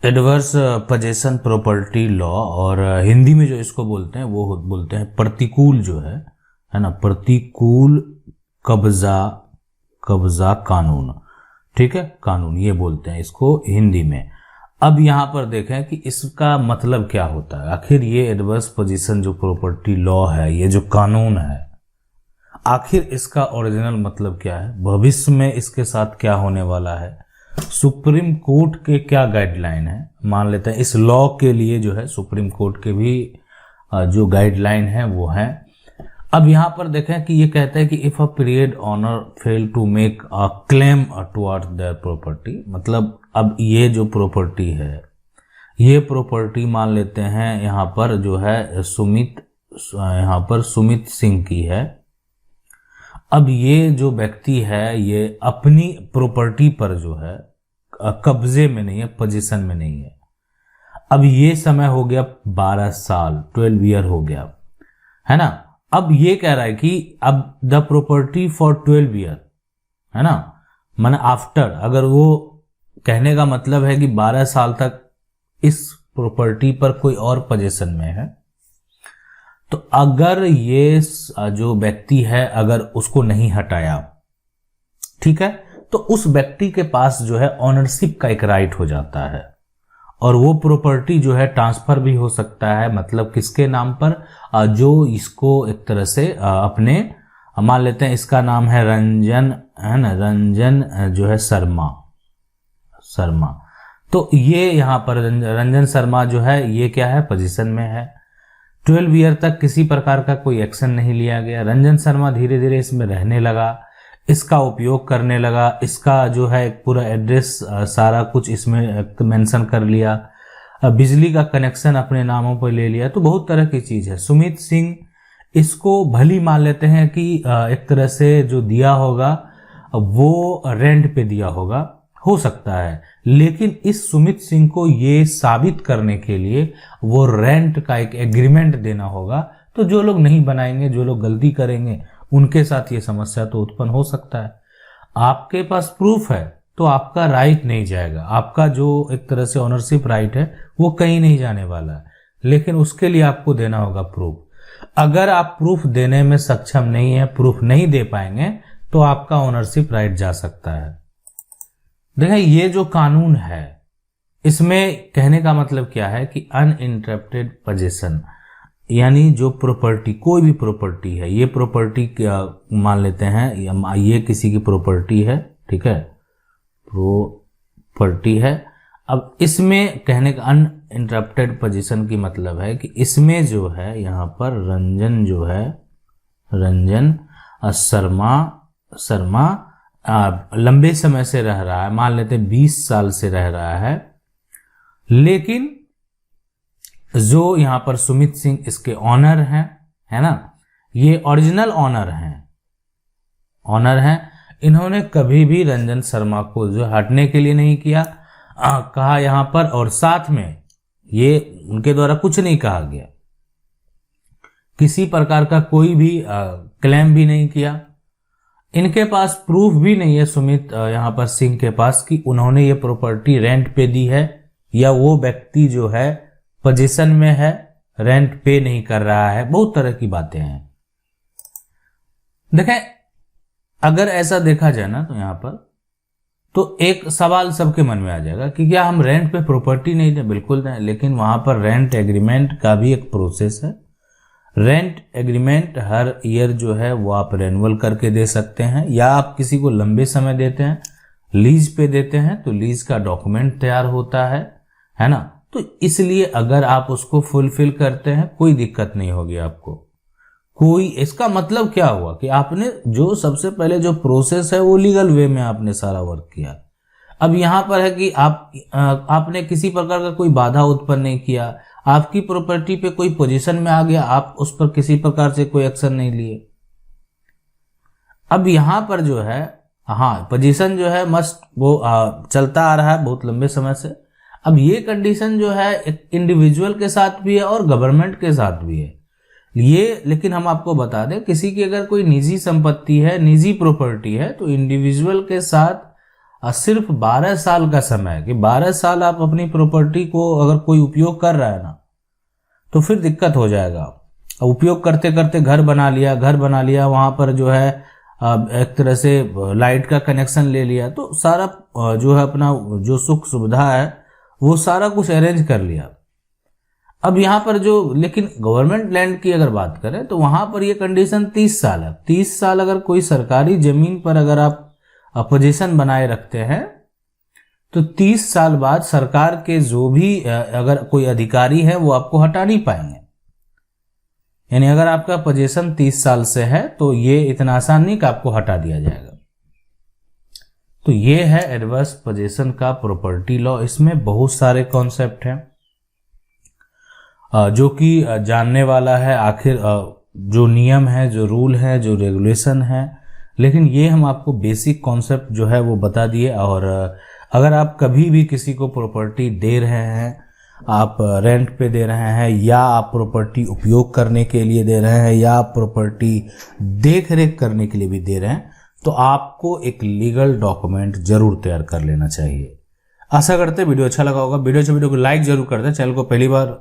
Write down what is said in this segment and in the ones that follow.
Adverse possession property law, और हिंदी में जो इसको बोलते हैं वो बोलते हैं प्रतिकूल जो है ना, प्रतिकूल कब्जा कब्जा कानून। ठीक है, कानून ये बोलते हैं इसको हिंदी में। अब यहां पर देखें कि इसका मतलब क्या होता है। आखिर ये एडवर्स पोजीशन जो प्रॉपर्टी लॉ है, ये जो कानून है, आखिर इसका ओरिजिनल मतलब क्या है, भविष्य में इसके साथ क्या होने वाला है, सुप्रीम कोर्ट के क्या गाइडलाइन है। मान लेते हैं इस लॉ के लिए जो है सुप्रीम कोर्ट के भी जो गाइडलाइन है वो है। अब यहां पर देखें कि ये कहता है कि if a period owner fail to make a claim towards their property, मतलब अब ये जो प्रॉपर्टी है, ये प्रॉपर्टी मान लेते हैं यहां पर जो है सुमित सिंह की है। अब ये जो व्यक्ति है ये अपनी प्रॉपर्टी पर जो है कब्जे में नहीं है, पोजीशन में नहीं है। अब ये समय हो गया 12 साल, 12 ईयर हो गया, है ना। अब ये कह रहा है कि अब द प्रॉपर्टी फॉर 12 ईयर, है ना, माने आफ्टर, अगर वो कहने का मतलब है कि 12 साल तक इस प्रॉपर्टी पर कोई और पोजीशन में है, तो अगर ये जो व्यक्ति है अगर उसको नहीं हटाया, ठीक है, तो उस व्यक्ति के पास जो है ऑनरशिप का एक राइट हो जाता है, और वो प्रॉपर्टी जो है ट्रांसफर भी हो सकता है, मतलब किसके नाम पर, जो इसको एक तरह से अपने, मान लेते हैं इसका नाम है रंजन, है ना, रंजन जो है शर्मा, तो ये यहाँ पर रंजन शर्मा जो है ये क्या है, पोजीशन में है। 12 ईयर तक किसी प्रकार का कोई एक्शन नहीं लिया गया। रंजन शर्मा धीरे धीरे इसमें रहने लगा, इसका उपयोग करने लगा, इसका जो है पूरा एड्रेस सारा कुछ इसमें मेंशन कर लिया, बिजली का कनेक्शन अपने नामों पर ले लिया, तो बहुत तरह की चीज है। सुमित सिंह इसको भली मान लेते हैं कि एक तरह से जो दिया होगा वो रेंट पे दिया होगा, हो सकता है, लेकिन इस सुमित सिंह को ये साबित करने के लिए वो रेंट का एक एग्रीमेंट देना होगा। तो जो लोग नहीं बनाएंगे, जो लोग गलती करेंगे, उनके साथ ये समस्या तो उत्पन्न हो सकता है। आपके पास प्रूफ है तो आपका राइट नहीं जाएगा, आपका जो एक तरह से ओनरशिप राइट है वो कहीं नहीं जाने वाला है, लेकिन उसके लिए आपको देना होगा प्रूफ। अगर आप प्रूफ देने में सक्षम नहीं है, प्रूफ नहीं दे पाएंगे, तो आपका ओनरशिप राइट जा सकता है। देखिए ये जो कानून है इसमें कहने का मतलब क्या है कि अनइंटरप्टेड पोजीशन, यानी जो प्रॉपर्टी, कोई भी प्रॉपर्टी है, ये प्रॉपर्टी मान लेते हैं ये किसी की प्रॉपर्टी है, ठीक है, प्रॉपर्टी है। अब इसमें कहने का अनइंटरप्टेड पोजीशन की मतलब है कि इसमें जो है यहाँ पर रंजन जो है, रंजन शर्मा लंबे समय से रह रहा है, मान लेते 20 साल से रह रहा है, लेकिन जो यहां पर सुमित सिंह इसके ऑनर हैं, है ना, ये ओरिजिनल ऑनर हैं, इन्होंने कभी भी रंजन शर्मा को जो हटने के लिए नहीं किया कहा यहां पर, और साथ में ये उनके द्वारा कुछ नहीं कहा गया, किसी प्रकार का कोई भी क्लेम भी नहीं किया। इनके पास प्रूफ भी नहीं है सुमित यहां पर सिंह के पास कि उन्होंने ये प्रॉपर्टी रेंट पे दी है, या वो व्यक्ति जो है पोजीशन में है, रेंट पे नहीं कर रहा है, बहुत तरह की बातें हैं। देखें अगर ऐसा देखा जाए ना तो यहां पर तो एक सवाल सबके मन में आ जाएगा कि क्या हम रेंट पे प्रॉपर्टी नहीं दें? बिल्कुल दें, लेकिन वहां पर रेंट एग्रीमेंट का भी एक प्रोसेस है। रेंट एग्रीमेंट हर ईयर जो है वो आप रेन्युअल करके दे सकते हैं, या आप किसी को लंबे समय देते हैं, लीज पे देते हैं, तो लीज का डॉक्यूमेंट तैयार होता है ना। तो इसलिए अगर आप उसको फुलफिल करते हैं कोई दिक्कत नहीं होगी आपको कोई। इसका मतलब क्या हुआ कि आपने जो सबसे पहले जो प्रोसेस है वो लीगल वे में आपने सारा वर्क किया। अब यहां पर है कि आपने किसी प्रकार का कोई बाधा उत्पन्न नहीं किया, आपकी प्रॉपर्टी पे कोई पोजीशन में आ गया, आप उस पर किसी प्रकार से कोई एक्शन नहीं लिए। अब यहां पर जो है, हाँ, पोजीशन जो है मस्ट वो चलता आ रहा है बहुत लंबे समय से। अब ये कंडीशन जो है एक इंडिविजुअल के साथ भी है और गवर्नमेंट के साथ भी है ये, लेकिन हम आपको बता दें किसी की अगर कोई निजी संपत्ति है, निजी प्रॉपर्टी है, तो इंडिविजुअल के साथ सिर्फ 12 साल का समय है कि 12 साल आप अपनी प्रॉपर्टी को अगर कोई उपयोग कर रहा है ना, तो फिर दिक्कत हो जाएगा। उपयोग करते करते घर बना लिया, वहां पर जो है एक तरह से लाइट का कनेक्शन ले लिया, तो सारा जो है अपना जो सुख सुविधा है वो सारा कुछ अरेंज कर लिया। अब यहाँ पर जो, लेकिन गवर्नमेंट लैंड की अगर बात करें तो वहां पर ये कंडीशन 30 साल है। 30 साल अगर कोई सरकारी जमीन पर अगर आप पोजीशन बनाए रखते हैं तो 30 साल बाद सरकार के जो भी अगर कोई अधिकारी है वो आपको हटा नहीं पाएंगे। यानी अगर आपका पोजीशन 30 साल से है तो ये इतना आसान नहीं कि आपको हटा दिया जाएगा। तो ये है एडवर्स पोजीशन का प्रॉपर्टी लॉ। इसमें बहुत सारे कॉन्सेप्ट हैं जो कि जानने वाला है, आखिर जो नियम है, जो रूल है, जो रेगुलेशन है, लेकिन ये हम आपको बेसिक कॉन्सेप्ट जो है वो बता दिए। और अगर आप कभी भी किसी को प्रॉपर्टी दे रहे हैं, आप रेंट पे दे रहे हैं, या आप प्रॉपर्टी उपयोग करने के लिए दे रहे हैं, या आप प्रॉपर्टी देख रेख करने के लिए भी दे रहे हैं, तो आपको एक लीगल डॉक्यूमेंट जरूर तैयार कर लेना चाहिए। आशा करते हैं वीडियो अच्छा लगा होगा। वीडियो को लाइक जरूर कर दें। चैनल को पहली बार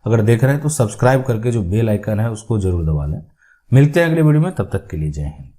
अगर देख रहे हैं तो सब्सक्राइब करके जो बेल आइकन है उसको जरूर दबा लें। मिलते हैं अगले वीडियो में, तब तक के लिए जय हिंद।